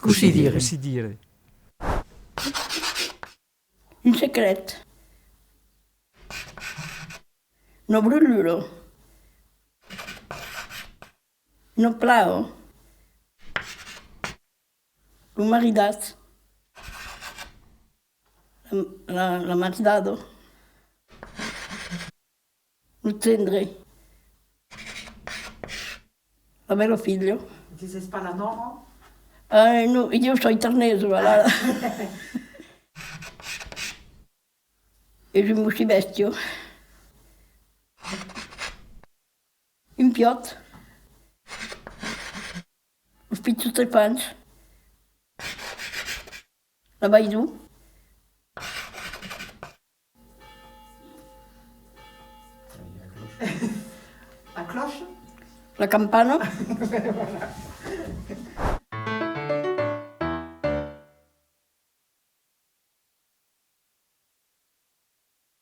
Così dire. Così dire. Un secret. No brullo. No plao. Un maridat. La maridado. Un tendre. Avere figlio. Ti sei spallato? No, io sono italianese, voilà. E je me suis vestio. Un piot. Un spiccio Stefans. La Baidou. La cloche? La campana.